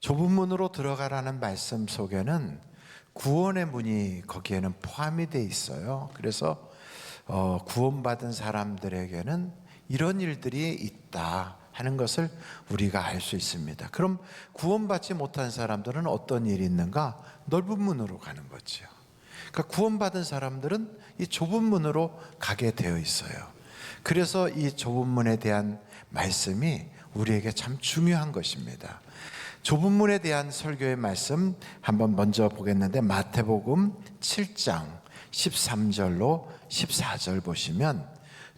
좁은 문으로 들어가라는 말씀 속에는 구원의 문이 거기에는 포함이 돼 있어요. 그래서 구원받은 사람들에게는 이런 일들이 있다 하는 것을 우리가 알 수 있습니다. 그럼 구원받지 못한 사람들은 어떤 일이 있는가? 넓은 문으로 가는 거죠. 그러니까 구원받은 사람들은 이 좁은 문으로 가게 되어 있어요. 그래서 이 좁은 문에 대한 말씀이 우리에게 참 중요한 것입니다. 좁은 문에 대한 설교의 말씀 한번 먼저 보겠는데, 마태복음 7장 13절로 14절 보시면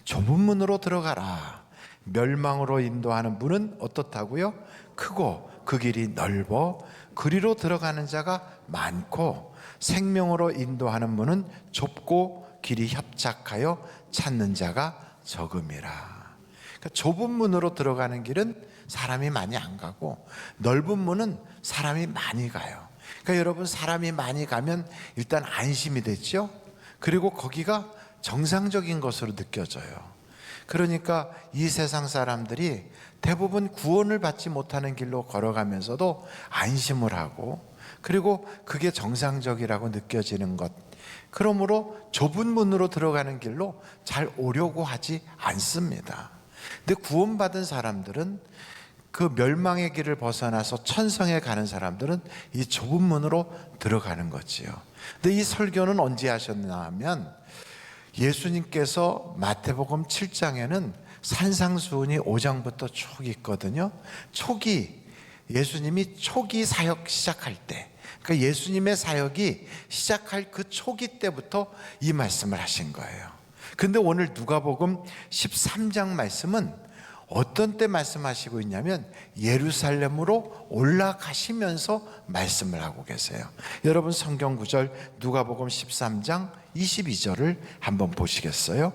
좁은 문으로 들어가라. 멸망으로 인도하는 문은 어떻다고요? 크고 그 길이 넓어 그리로 들어가는 자가 많고, 생명으로 인도하는 문은 좁고 길이 협착하여 찾는 자가 적음이라. 그러니까 좁은 문으로 들어가는 길은 사람이 많이 안 가고, 넓은 문은 사람이 많이 가요. 그러니까 여러분, 사람이 많이 가면 일단 안심이 됐죠. 그리고 거기가 정상적인 것으로 느껴져요. 그러니까 이 세상 사람들이 대부분 구원을 받지 못하는 길로 걸어가면서도 안심을 하고, 그리고 그게 정상적이라고 느껴지는 것, 그러므로 좁은 문으로 들어가는 길로 잘 오려고 하지 않습니다. 근데 구원받은 사람들은, 그 멸망의 길을 벗어나서 천성에 가는 사람들은 이 좁은 문으로 들어가는 거지요. 근데 이 설교는 언제 하셨나 하면, 예수님께서 마태복음 7장에는 산상수훈이 5장부터 쭉 있거든요. 예수님이 초기 사역 시작할 때, 그러니까 예수님의 사역이 시작할 그 초기 때부터 이 말씀을 하신 거예요. 근데 오늘 누가복음 13장 말씀은 어떤 때 말씀하시고 있냐면, 예루살렘으로 올라가시면서 말씀을 하고 계세요. 여러분, 성경 구절 누가복음 13장 22절을 한번 보시겠어요?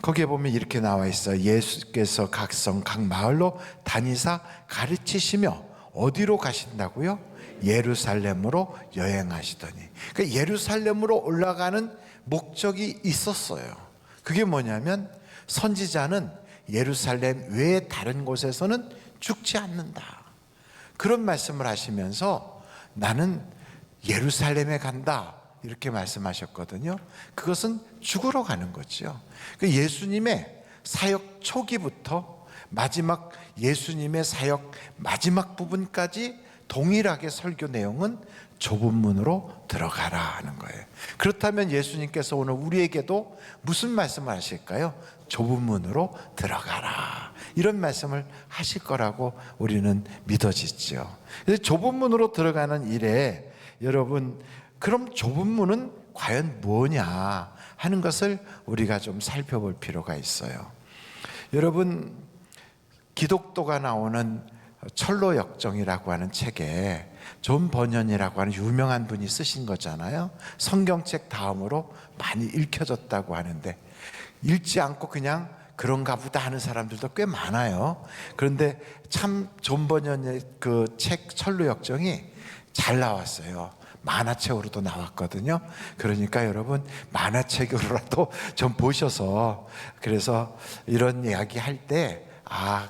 거기에 보면 이렇게 나와 있어요. 예수께서 각 성, 각 마을로 다니사 가르치시며, 어디로 가신다고요? 예루살렘으로 여행하시더니. 그러니까 예루살렘으로 올라가는 목적이 있었어요. 그게 뭐냐면, 선지자는 예루살렘 외에 다른 곳에서는 죽지 않는다, 그런 말씀을 하시면서 나는 예루살렘에 간다, 이렇게 말씀하셨거든요. 그것은 죽으러 가는 거죠. 예수님의 사역 초기부터 마지막, 예수님의 사역 마지막 부분까지 동일하게 설교 내용은 좁은 문으로 들어가라 하는 거예요. 그렇다면 예수님께서 오늘 우리에게도 무슨 말씀을 하실까요? 좁은 문으로 들어가라, 이런 말씀을 하실 거라고 우리는 믿어지죠. 그래서 좁은 문으로 들어가는 일에, 여러분, 그럼 좁은 문은 과연 뭐냐 하는 것을 우리가 좀 살펴볼 필요가 있어요. 여러분, 기독도가 나오는 철로역정이라고 하는 책에 존 버년이라고 하는 유명한 분이 쓰신 거잖아요. 성경책 다음으로 많이 읽혀졌다고 하는데, 읽지 않고 그냥 그런가 보다 하는 사람들도 꽤 많아요. 그런데 참 존 버년의 그 책 철로역정이 잘 나왔어요. 만화책으로도 나왔거든요. 그러니까 여러분, 만화책으로라도 좀 보셔서, 그래서 이런 이야기 할 때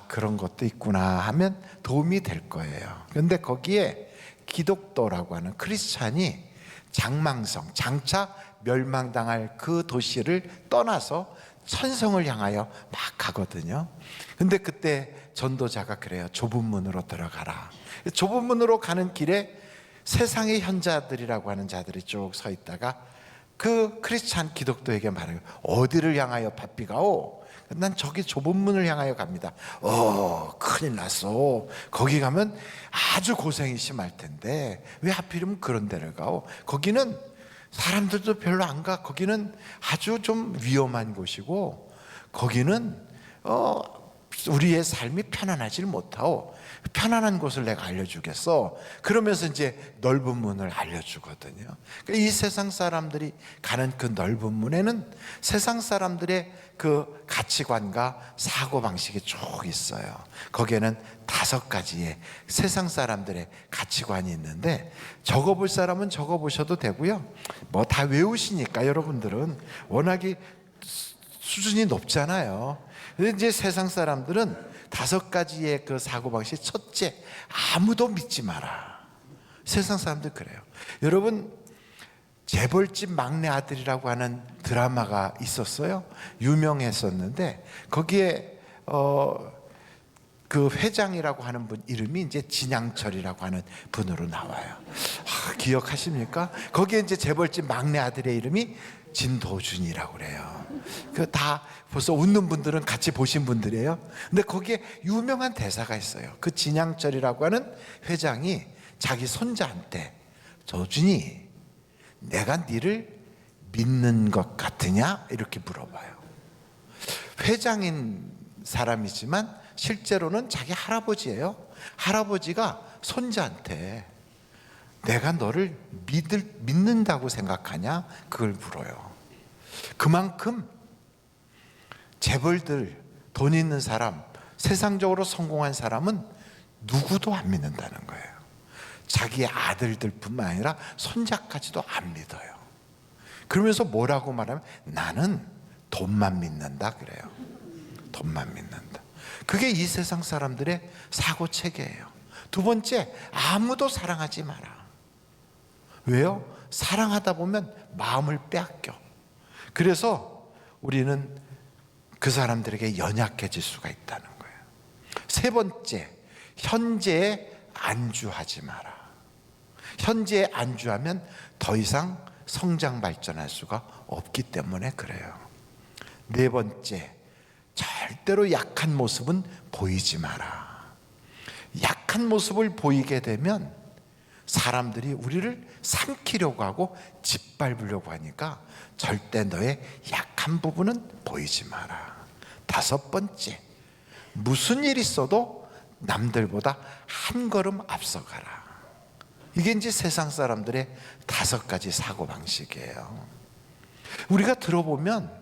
그런 것도 있구나 하면 도움이 될 거예요. 그런데 거기에 기독도라고 하는 크리스찬이 장망성, 장차 멸망당할 그 도시를 떠나서 천성을 향하여 막 가거든요. 근데 그때 전도자가 그래요. 좁은 문으로 들어가라. 좁은 문으로 가는 길에 세상의 현자들이라고 하는 자들이 쭉 서 있다가 그 크리스찬 기독도에게 말해요. 어디를 향하여 바삐가오? 난 저기 좁은 문을 향하여 갑니다. 큰일 났어. 거기 가면 아주 고생이 심할 텐데 왜 하필이면 그런 데를 가오? 거기는 사람들도 별로 안 가. 거기는 아주 좀 위험한 곳이고, 거기는 우리의 삶이 편안하지 못하오. 편안한 곳을 내가 알려주겠어. 그러면서 이제 넓은 문을 알려주거든요. 그러니까 이 세상 사람들이 가는 그 넓은 문에는 세상 사람들의 그 가치관과 사고방식이 쭉 있어요. 거기에는 5가지의 세상 사람들의 가치관이 있는데, 적어볼 사람은 적어보셔도 되고요. 뭐 다 외우시니까 여러분들은 워낙에 수준이 높잖아요. 근데 이제 세상 사람들은 5가지의 그 사고방식. 첫째, 아무도 믿지 마라. 세상 사람들 그래요. 여러분, 재벌집 막내 아들이라고 하는 드라마가 있었어요. 유명했었는데 거기에 그 회장이라고 하는 분 이름이 이제 진양철이라고 하는 분으로 나와요. 기억하십니까? 거기에 이제 재벌집 막내 아들의 이름이 진도준이라고 그래요. 그 다 벌써 웃는 분들은 같이 보신 분들이에요. 근데 거기에 유명한 대사가 있어요. 그 진양철이라고 하는 회장이 자기 손자한테, 도준이, 내가 너를 믿는 것 같으냐? 이렇게 물어봐요. 회장인 사람이지만 실제로는 자기 할아버지예요. 할아버지가 손자한테 내가 너를 믿는다고 생각하냐? 그걸 물어요. 그만큼 재벌들, 돈 있는 사람, 세상적으로 성공한 사람은 누구도 안 믿는다는 거예요. 자기의 아들들뿐만 아니라 손자까지도 안 믿어요. 그러면서 뭐라고 말하면 나는 돈만 믿는다 그래요. 돈만 믿는다. 그게 이 세상 사람들의 사고체계예요. 두 번째, 아무도 사랑하지 마라. 왜요? 사랑하다 보면 마음을 빼앗겨. 그래서 우리는 그 사람들에게 연약해질 수가 있다는 거예요. 세 번째, 현재에 안주하지 마라. 현재에 안주하면 더 이상 성장 발전할 수가 없기 때문에 그래요. 네 번째, 절대로 약한 모습은 보이지 마라. 약한 모습을 보이게 되면 사람들이 우리를 삼키려고 하고 짓밟으려고 하니까 절대 너의 약한 부분은 보이지 마라. 다섯 번째, 무슨 일 있어도 남들보다 한 걸음 앞서가라. 이게 이제 세상 사람들의 5가지 사고방식이에요. 우리가 들어보면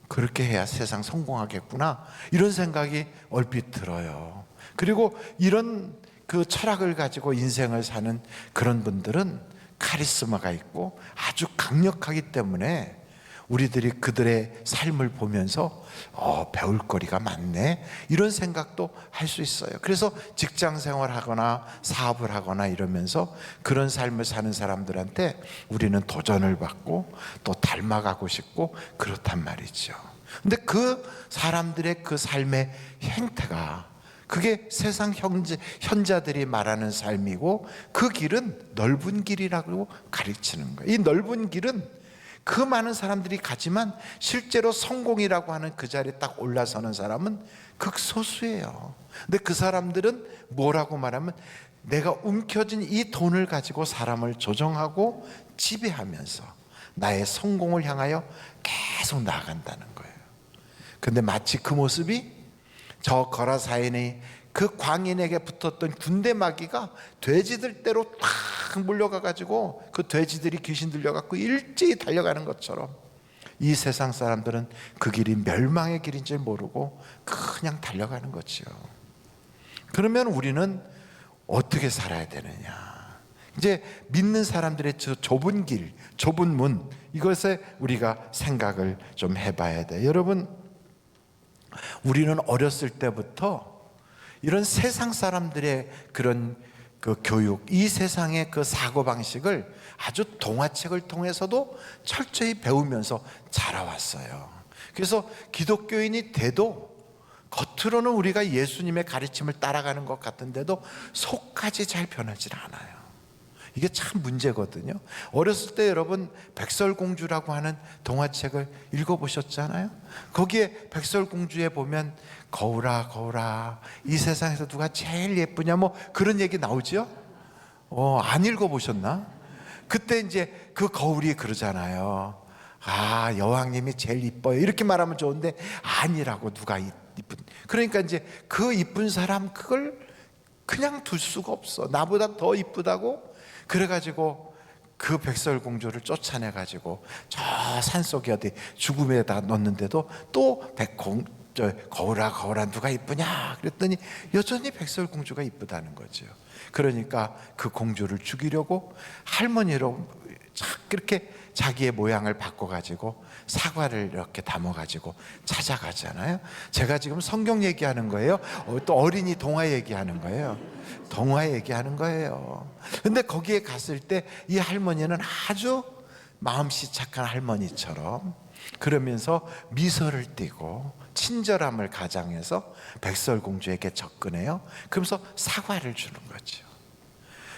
그렇게 해야 세상 성공하겠구나 이런 생각이 얼핏 들어요. 그리고 이런 그 철학을 가지고 인생을 사는 그런 분들은 카리스마가 있고 아주 강력하기 때문에 우리들이 그들의 삶을 보면서 배울 거리가 많네 이런 생각도 할 수 있어요. 그래서 직장 생활하거나 사업을 하거나 이러면서 그런 삶을 사는 사람들한테 우리는 도전을 받고 또 닮아가고 싶고 그렇단 말이죠. 근데 그 사람들의 그 삶의 행태가 그게 세상 현자들이 말하는 삶이고 그 길은 넓은 길이라고 가르치는 거예요. 이 넓은 길은 그 많은 사람들이 가지만 실제로 성공이라고 하는 그 자리에 딱 올라서는 사람은 극소수예요. 근데 그 사람들은 뭐라고 말하면 내가 움켜쥔 이 돈을 가지고 사람을 조정하고 지배하면서 나의 성공을 향하여 계속 나아간다는 거예요. 근데 마치 그 모습이 저 거라사인의 그 광인에게 붙었던 군대 마귀가 돼지들 떼로 탁 물려가가지고 그 돼지들이 귀신 들려갖고 일제히 달려가는 것처럼 이 세상 사람들은 그 길이 멸망의 길인 줄 모르고 그냥 달려가는 거죠. 그러면 우리는 어떻게 살아야 되느냐? 이제 믿는 사람들의 저 좁은 길, 좁은 문 이것에 우리가 생각을 좀 해봐야 돼요. 여러분, 우리는 어렸을 때부터 이런 세상 사람들의 그런 그 교육, 이 세상의 그 사고방식을 아주 동화책을 통해서도 철저히 배우면서 자라왔어요. 그래서 기독교인이 돼도 겉으로는 우리가 예수님의 가르침을 따라가는 것 같은데도 속까지 잘 변하지 않아요. 이게 참 문제거든요. 어렸을 때 여러분 백설공주라고 하는 동화책을 읽어보셨잖아요. 거기에 백설공주에 보면 거울아 거울아 이 세상에서 누가 제일 예쁘냐 뭐 그런 얘기 나오죠. 안 읽어보셨나? 그때 이제 그 거울이 그러잖아요. 아, 여왕님이 제일 이뻐요 이렇게 말하면 좋은데 아니라고, 누가 이쁜. 그러니까 이제 그 이쁜 사람 그걸 그냥 둘 수가 없어. 나보다 더 이쁘다고. 그래가지고 그 백설공주를 쫓아내가지고 저 산속에 어디 죽음에다 넣는데도 또 거울아 거울아 누가 이쁘냐 그랬더니 여전히 백설공주가 이쁘다는 거죠. 그러니까 그 공주를 죽이려고 할머니로 그렇게 자기의 모양을 바꿔가지고 사과를 이렇게 담아가지고 찾아가잖아요. 제가 지금 성경 얘기하는 거예요? 또 어린이 동화 얘기하는 거예요? 동화 얘기하는 거예요. 근데 거기에 갔을 때 이 할머니는 아주 마음씨 착한 할머니처럼 그러면서 미소를 띠고 친절함을 가장해서 백설공주에게 접근해요. 그러면서 사과를 주는 거죠.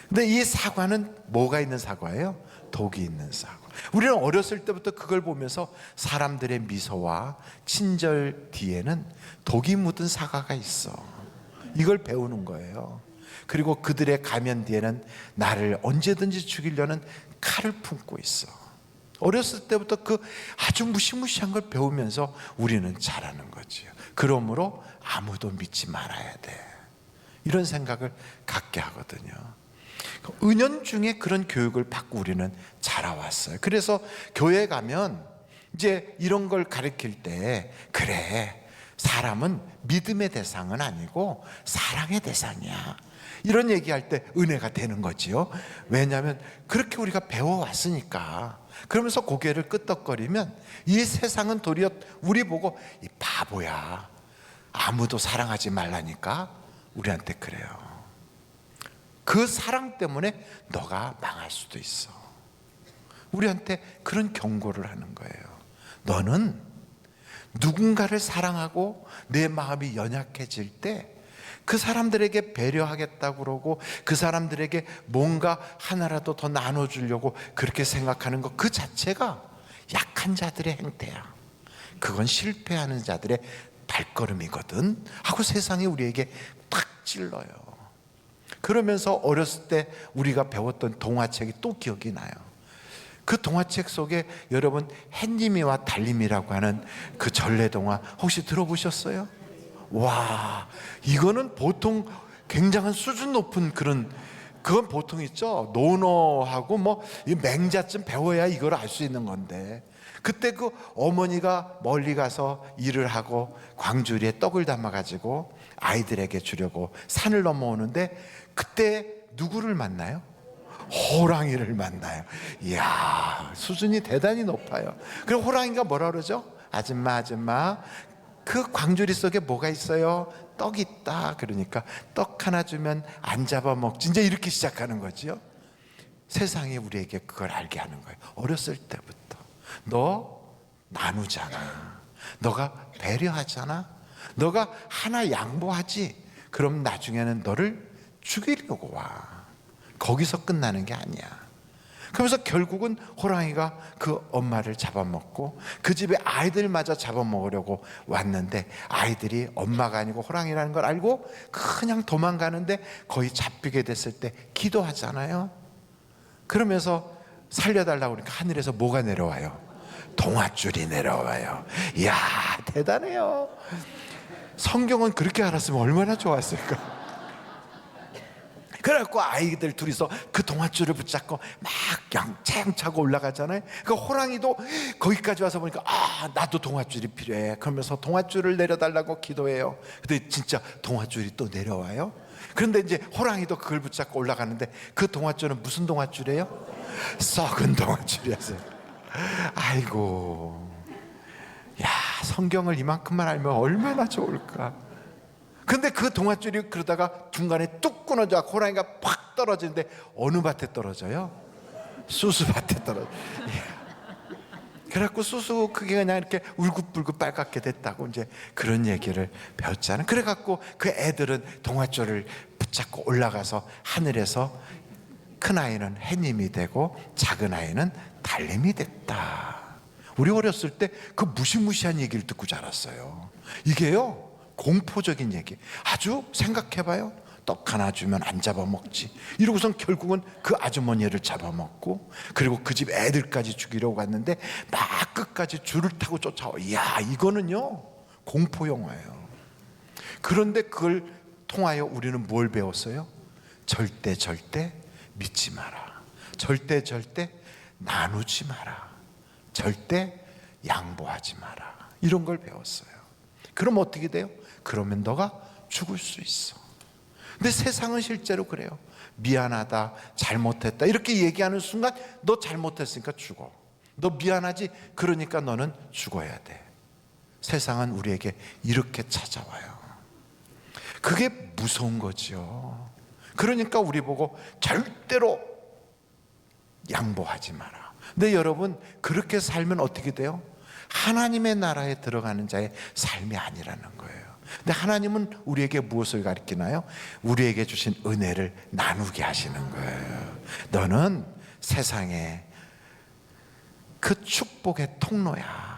근데 이 사과는 뭐가 있는 사과예요? 독이 있는 사과. 우리는 어렸을 때부터 그걸 보면서 사람들의 미소와 친절 뒤에는 독이 묻은 사과가 있어. 이걸 배우는 거예요. 그리고 그들의 가면 뒤에는 나를 언제든지 죽이려는 칼을 품고 있어. 어렸을 때부터 그 아주 무시무시한 걸 배우면서 우리는 자라는 거지요. 그러므로 아무도 믿지 말아야 돼. 이런 생각을 갖게 하거든요. 은연중에 그런 교육을 받고 우리는 자라왔어요. 그래서 교회 가면 이제 이런 걸 가르칠 때, 그래, 사람은 믿음의 대상은 아니고 사랑의 대상이야, 이런 얘기할 때 은혜가 되는 거지요. 왜냐하면 그렇게 우리가 배워왔으니까. 그러면서 고개를 끄덕거리면 이 세상은 도리어 우리 보고 이 바보야, 아무도 사랑하지 말라니까 우리한테 그래요. 그 사랑 때문에 너가 망할 수도 있어. 우리한테 그런 경고를 하는 거예요. 너는 누군가를 사랑하고 내 마음이 연약해질 때 그 사람들에게 배려하겠다고 그러고 그 사람들에게 뭔가 하나라도 더 나눠주려고 그렇게 생각하는 것 그 자체가 약한 자들의 행태야. 그건 실패하는 자들의 발걸음이거든 하고 세상이 우리에게 탁 찔러요. 그러면서 어렸을 때 우리가 배웠던 동화책이 또 기억이 나요. 그 동화책 속에 여러분 햇님이와 달님이라고 하는 그 전래동화 혹시 들어보셨어요? 와, 이거는 보통 굉장한 수준 높은 그건 보통 있죠. 논어하고 뭐 맹자쯤 배워야 이걸 알 수 있는 건데, 그때 그 어머니가 멀리 가서 일을 하고 광주리에 떡을 담아가지고 아이들에게 주려고 산을 넘어오는데 그때 누구를 만나요? 호랑이를 만나요. 이야, 수준이 대단히 높아요. 그리고 호랑이가 뭐라 그러죠? 아줌마, 아줌마, 그 광주리 속에 뭐가 있어요? 떡 있다. 그러니까 떡 하나 주면 안 잡아먹지, 이제 이렇게 시작하는 거지요. 세상이 우리에게 그걸 알게 하는 거예요. 어렸을 때부터 너 나누잖아, 너가 배려하잖아, 너가 하나 양보하지, 그럼 나중에는 너를 죽이려고 와. 거기서 끝나는 게 아니야. 그러면서 결국은 호랑이가 그 엄마를 잡아먹고 그 집에 아이들마저 잡아먹으려고 왔는데 아이들이 엄마가 아니고 호랑이라는 걸 알고 그냥 도망가는데 거의 잡히게 됐을 때 기도하잖아요. 그러면서 살려달라고 그러니까 하늘에서 뭐가 내려와요? 동아줄이 내려와요. 이야, 대단해요. 성경은 그렇게 알았으면 얼마나 좋았을까. 그래갖고 아이들 둘이서 그 동아줄을 붙잡고 막 양차양차고 올라가잖아요. 그 호랑이도 거기까지 와서 보니까 나도 동아줄이 필요해. 그러면서 동아줄을 내려달라고 기도해요. 근데 진짜 동아줄이 또 내려와요. 그런데 이제 호랑이도 그걸 붙잡고 올라가는데 그 동아줄은 무슨 동아줄이에요? 썩은 동아줄이었어요. 아이고, 야, 성경을 이만큼만 알면 얼마나 좋을까. 근데 그 동아줄이 그러다가 중간에 뚝 끊어져 호랑이가 팍 떨어지는데 어느 밭에 떨어져요? 수수밭에 떨어져. 그래갖고 수수 그게 그냥 이렇게 울긋불긋 빨갛게 됐다고 이제 그런 얘기를 배웠잖아요. 그래갖고 그 애들은 동아줄을 붙잡고 올라가서 하늘에서 큰 아이는 햇님이 되고 작은 아이는 달님이 됐다. 우리 어렸을 때 그 무시무시한 얘기를 듣고 자랐어요. 이게요, 공포적인 얘기. 아주 생각해봐요. 떡 하나 주면 안 잡아먹지, 이러고선 결국은 그 아주머니를 잡아먹고 그리고 그 집 애들까지 죽이려고 갔는데 막 끝까지 줄을 타고 쫓아와. 이야, 이거는요 공포 영화예요. 그런데 그걸 통하여 우리는 뭘 배웠어요? 절대 믿지 마라. 절대 나누지 마라. 절대 양보하지 마라. 이런 걸 배웠어요. 그럼 어떻게 돼요? 그러면 너가 죽을 수 있어. 근데 세상은 실제로 그래요. 미안하다, 잘못했다 이렇게 얘기하는 순간 너 잘못했으니까 죽어. 너 미안하지? 그러니까 너는 죽어야 돼. 세상은 우리에게 이렇게 찾아와요. 그게 무서운 거죠. 그러니까 우리 보고 절대로 양보하지 마라. 근데 여러분, 그렇게 살면 어떻게 돼요? 하나님의 나라에 들어가는 자의 삶이 아니라는 거예요. 근데 하나님은 우리에게 무엇을 가르치나요? 우리에게 주신 은혜를 나누게 하시는 거예요. 너는 세상에 그 축복의 통로야.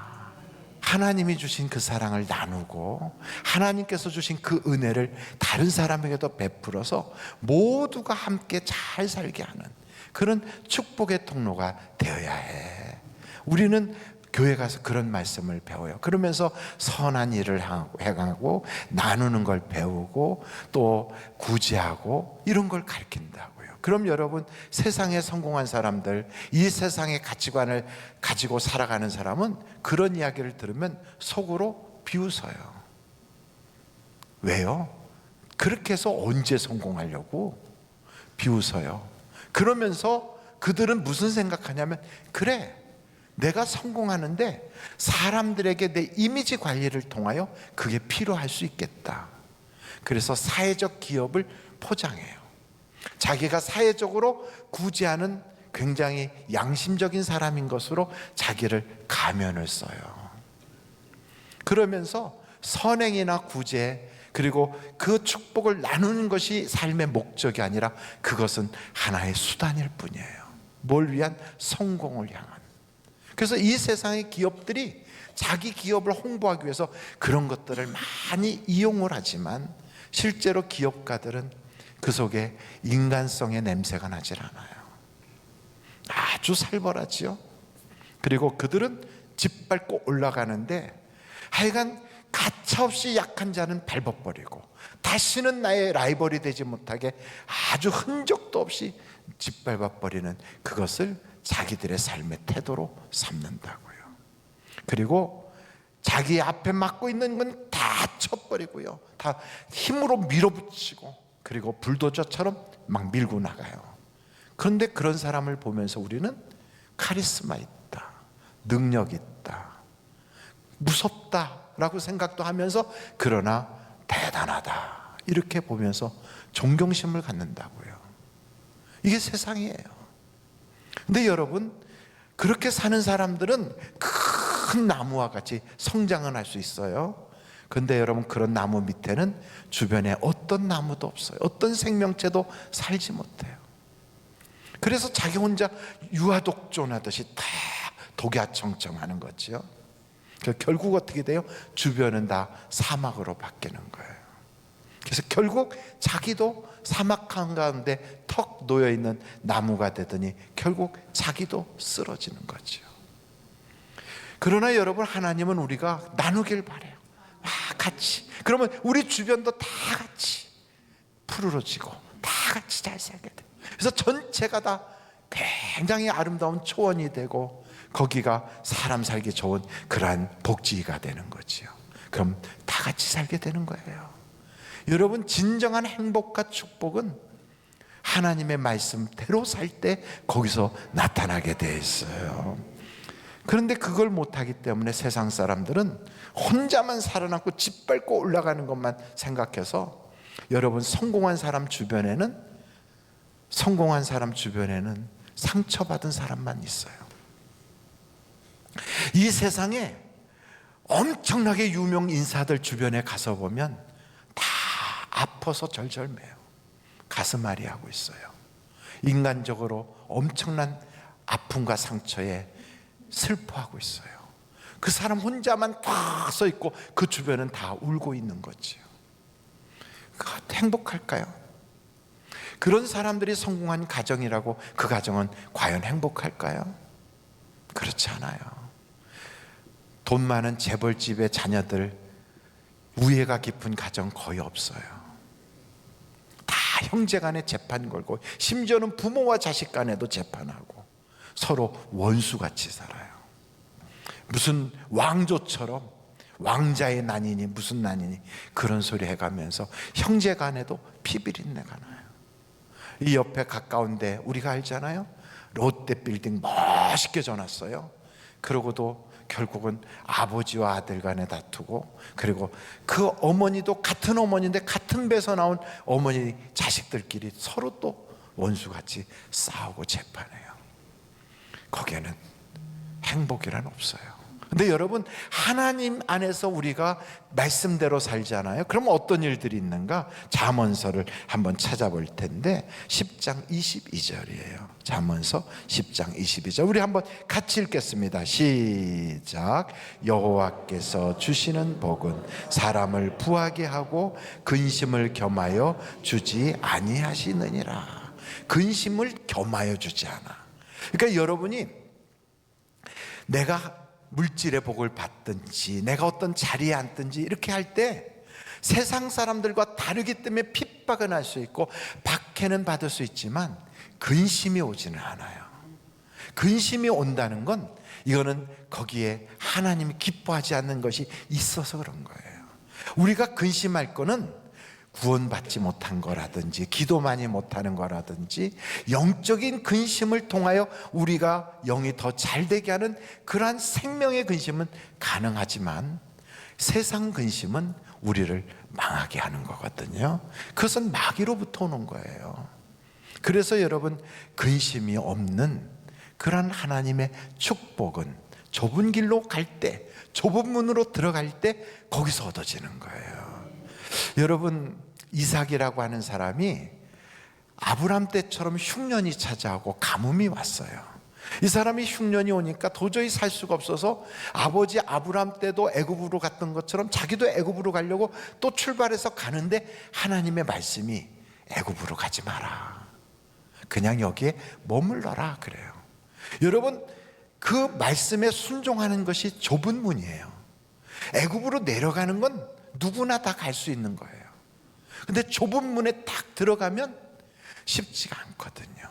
하나님이 주신 그 사랑을 나누고 하나님께서 주신 그 은혜를 다른 사람에게도 베풀어서 모두가 함께 잘 살게 하는 그런 축복의 통로가 되어야 해. 우리는 교회 가서 그런 말씀을 배워요. 그러면서 선한 일을 행하고 나누는 걸 배우고 또 구제하고 이런 걸 가르친다고요. 그럼 여러분, 세상에 성공한 사람들, 이 세상의 가치관을 가지고 살아가는 사람은 그런 이야기를 들으면 속으로 비웃어요. 왜요? 그렇게 해서 언제 성공하려고 비웃어요. 그러면서 그들은 무슨 생각하냐면, 그래, 내가 성공하는데 사람들에게 내 이미지 관리를 통하여 그게 필요할 수 있겠다. 그래서 사회적 기업을 포장해요. 자기가 사회적으로 구제하는 굉장히 양심적인 사람인 것으로 자기를 가면을 써요. 그러면서 선행이나 구제, 그리고 그 축복을 나누는 것이 삶의 목적이 아니라 그것은 하나의 수단일 뿐이에요. 뭘 위한? 성공을 향한. 그래서 이 세상의 기업들이 자기 기업을 홍보하기 위해서 그런 것들을 많이 이용을 하지만 실제로 기업가들은 그 속에 인간성의 냄새가 나질 않아요. 아주 살벌하지요. 그리고 그들은 짓밟고 올라가는데 하여간 가차없이 약한 자는 밟아버리고 다시는 나의 라이벌이 되지 못하게 아주 흔적도 없이 짓밟아버리는 그것을 자기들의 삶의 태도로 삼는다고요. 그리고 자기 앞에 맡고 있는 건 다 쳐버리고요, 다 힘으로 밀어붙이고, 그리고 불도저처럼 막 밀고 나가요. 그런데 그런 사람을 보면서 우리는 카리스마 있다, 능력 있다, 무섭다라고 생각도 하면서 그러나 대단하다 이렇게 보면서 존경심을 갖는다고요. 이게 세상이에요. 근데 여러분, 그렇게 사는 사람들은 큰 나무와 같이 성장은 할 수 있어요. 근데 여러분, 그런 나무 밑에는 주변에 어떤 나무도 없어요. 어떤 생명체도 살지 못해요. 그래서 자기 혼자 유아독존하듯이 다 독야청청하는 거죠. 결국 어떻게 돼요? 주변은 다 사막으로 바뀌는 거예요. 그래서 결국 자기도 사막 한가운데 턱 놓여있는 나무가 되더니 결국 자기도 쓰러지는 거죠. 그러나 여러분, 하나님은 우리가 나누길 바래요. 같이. 그러면 우리 주변도 다 같이 푸르러지고 다 같이 잘 살게 돼요. 그래서 전체가 다 굉장히 아름다운 초원이 되고 거기가 사람 살기 좋은 그러한 복지가 되는 거지요. 그럼 다 같이 살게 되는 거예요. 여러분, 진정한 행복과 축복은 하나님의 말씀대로 살 때 거기서 나타나게 돼 있어요. 그런데 그걸 못하기 때문에 세상 사람들은 혼자만 살아남고 짓밟고 올라가는 것만 생각해서, 여러분, 성공한 사람 주변에는 상처받은 사람만 있어요. 이 세상에 엄청나게 유명 인사들 주변에 가서 보면 다 아파서 절절매요. 가슴앓이 하고 있어요. 인간적으로 엄청난 아픔과 상처에 슬퍼하고 있어요. 그 사람 혼자만 다 서 있고 그 주변은 다 울고 있는 거지요. 행복할까요? 그런 사람들이 성공한 가정이라고 그 가정은 과연 행복할까요? 그렇지 않아요. 돈 많은 재벌집의 자녀들, 우애가 깊은 가정 거의 없어요. 다 형제간에 재판 걸고, 심지어는 부모와 자식 간에도 재판하고 서로 원수같이 살아요. 무슨 왕조처럼 왕자의 난이니 무슨 난이니 그런 소리 해가면서 형제 간에도 피비린내가 나요. 이 옆에 가까운데 우리가 알잖아요. 롯데 빌딩 멋있게 져놨어요. 그러고도 결국은 아버지와 아들 간에 다투고, 그리고 그 어머니도 같은 어머니인데 같은 배에서 나온 어머니 자식들끼리 서로 또 원수같이 싸우고 재판해요. 거기에는 행복이란 없어요. 근데 여러분, 하나님 안에서 우리가 말씀대로 살잖아요. 그럼 어떤 일들이 있는가? 잠언서를 한번 찾아볼 텐데 10장 22절이에요. 잠언서 10장 22절. 우리 한번 같이 읽겠습니다. 시작. 여호와께서 주시는 복은 사람을 부하게 하고 근심을 겸하여 주지 아니하시느니라. 근심을 겸하여 주지 않아. 그러니까 여러분이 내가 물질의 복을 받든지 내가 어떤 자리에 앉든지 이렇게 할 때 세상 사람들과 다르기 때문에 핍박은 할 수 있고 박해는 받을 수 있지만 근심이 오지는 않아요. 근심이 온다는 건 이거는 거기에 하나님이 기뻐하지 않는 것이 있어서 그런 거예요. 우리가 근심할 거는 구원받지 못한 거라든지 기도 많이 못하는 거라든지 영적인 근심을 통하여 우리가 영이 더 잘되게 하는 그러한 생명의 근심은 가능하지만 세상 근심은 우리를 망하게 하는 거거든요. 그것은 마귀로부터 오는 거예요. 그래서 여러분, 근심이 없는 그러한 하나님의 축복은 좁은 길로 갈 때, 좁은 문으로 들어갈 때 거기서 얻어지는 거예요. 여러분, 이삭이라고 하는 사람이 아브람 때처럼 흉년이 찾아오고 가뭄이 왔어요. 이 사람이 흉년이 오니까 도저히 살 수가 없어서 아버지 아브람 때도 애굽으로 갔던 것처럼 자기도 애굽으로 가려고 또 출발해서 가는데 하나님의 말씀이 애굽으로 가지 마라, 그냥 여기에 머물러라 그래요. 여러분, 그 말씀에 순종하는 것이 좁은 문이에요. 애굽으로 내려가는 건 누구나 다 갈 수 있는 거예요. 근데 좁은 문에 딱 들어가면 쉽지가 않거든요.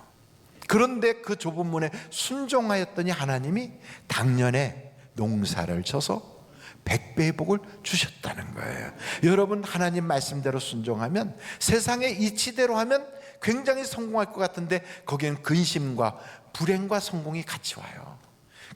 그런데 그 좁은 문에 순종하였더니 하나님이 당년에 농사를 져서 100배의 복을 주셨다는 거예요. 여러분, 하나님 말씀대로 순종하면, 세상의 이치대로 하면 굉장히 성공할 것 같은데 거기엔 근심과 불행과 성공이 같이 와요.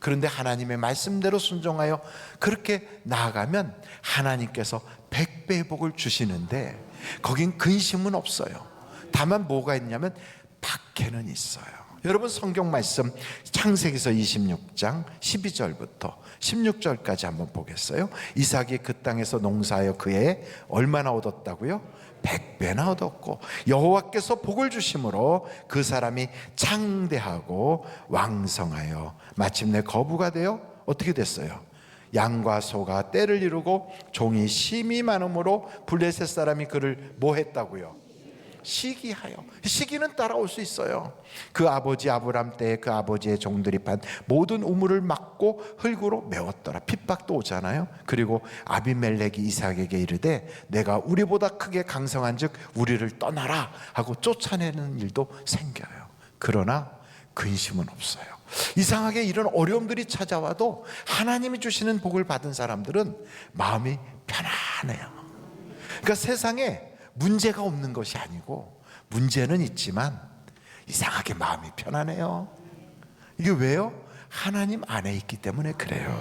그런데 하나님의 말씀대로 순종하여 그렇게 나아가면 하나님께서 100배의 복을 주시는데 거긴 근심은 없어요. 다만 뭐가 있냐면 박해는 있어요. 여러분, 성경 말씀 창세기서 26장 12절부터 16절까지 한번 보겠어요. 이삭이 그 땅에서 농사하여 그 해에 얼마나 얻었다고요? 100배나 얻었고 여호와께서 복을 주심으로 그 사람이 창대하고 왕성하여 마침내 거부가 되어 어떻게 됐어요? 양과 소가 떼를 이루고 종이 심이 많음으로 블레셋 사람이 그를 뭐 했다고요? 시기하여. 시기는 따라올 수 있어요. 그 아버지 아브람 때에 그 아버지의 종들이 판 모든 우물을 막고 흙으로 메웠더라. 핍박도 오잖아요. 그리고 아비멜렉이 이삭에게 이르되 내가 우리보다 크게 강성한 즉 우리를 떠나라 하고 쫓아내는 일도 생겨요. 그러나 근심은 없어요. 이상하게 이런 어려움들이 찾아와도 하나님이 주시는 복을 받은 사람들은 마음이 편안해요. 그러니까 세상에 문제가 없는 것이 아니고 문제는 있지만 이상하게 마음이 편안해요. 이게 왜요? 하나님 안에 있기 때문에 그래요.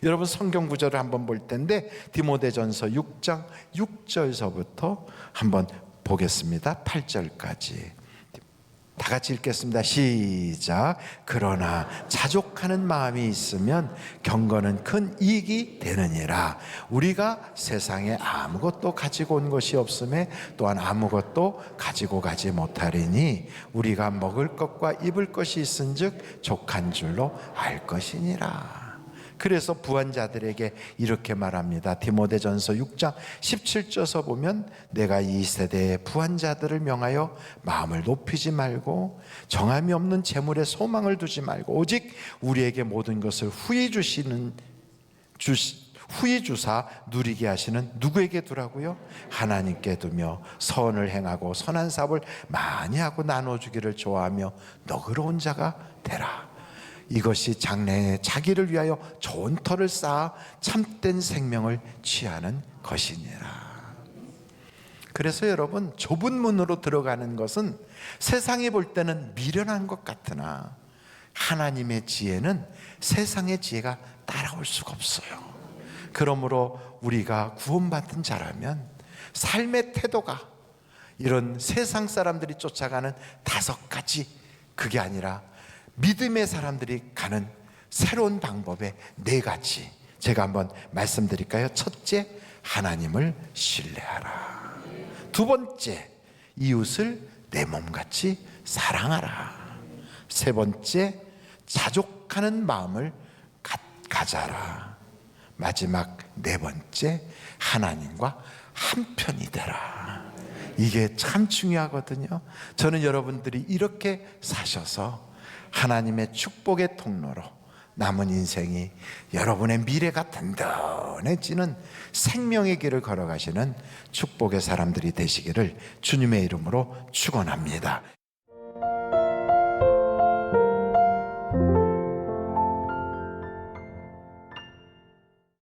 여러분, 성경 구절을 한번 볼 텐데 디모데전서 6장 6절서부터 한번 보겠습니다. 8절까지 다 같이 읽겠습니다. 시작. 그러나 자족하는 마음이 있으면 경건은 큰 이익이 되느니라. 우리가 세상에 아무것도 가지고 온 것이 없음에 또한 아무것도 가지고 가지 못하리니 우리가 먹을 것과 입을 것이 있은즉 족한 줄로 알 것이니라. 그래서 부한자들에게 이렇게 말합니다. 디모데전서 6장 17절서 보면 내가 이 세대의 부한자들을 명하여 마음을 높이지 말고 정함이 없는 재물에 소망을 두지 말고 오직 우리에게 모든 것을 후히 주사 누리게 하시는 누구에게 두라고요? 하나님께 두며 선을 행하고 선한 사업을 많이 하고 나눠주기를 좋아하며 너그러운 자가 되라. 이것이 장래에 자기를 위하여 좋은 터를 쌓아 참된 생명을 취하는 것이니라. 그래서 여러분, 좁은 문으로 들어가는 것은 세상이 볼 때는 미련한 것 같으나 하나님의 지혜는 세상의 지혜가 따라올 수가 없어요. 그러므로 우리가 구원받은 자라면 삶의 태도가 이런 세상 사람들이 쫓아가는 5가지, 그게 아니라 믿음의 사람들이 가는 새로운 방법의 4가지, 제가 한번 말씀드릴까요? 첫째, 하나님을 신뢰하라. 두 번째, 이웃을 내 몸같이 사랑하라. 세 번째, 자족하는 마음을 가져라. 마지막 4번째, 하나님과 한편이 되라. 이게 참 중요하거든요. 저는 여러분들이 이렇게 사셔서 하나님의 축복의 통로로 남은 인생이 여러분의 미래가 든든해지는 생명의 길을 걸어가시는 축복의 사람들이 되시기를 주님의 이름으로 축원합니다.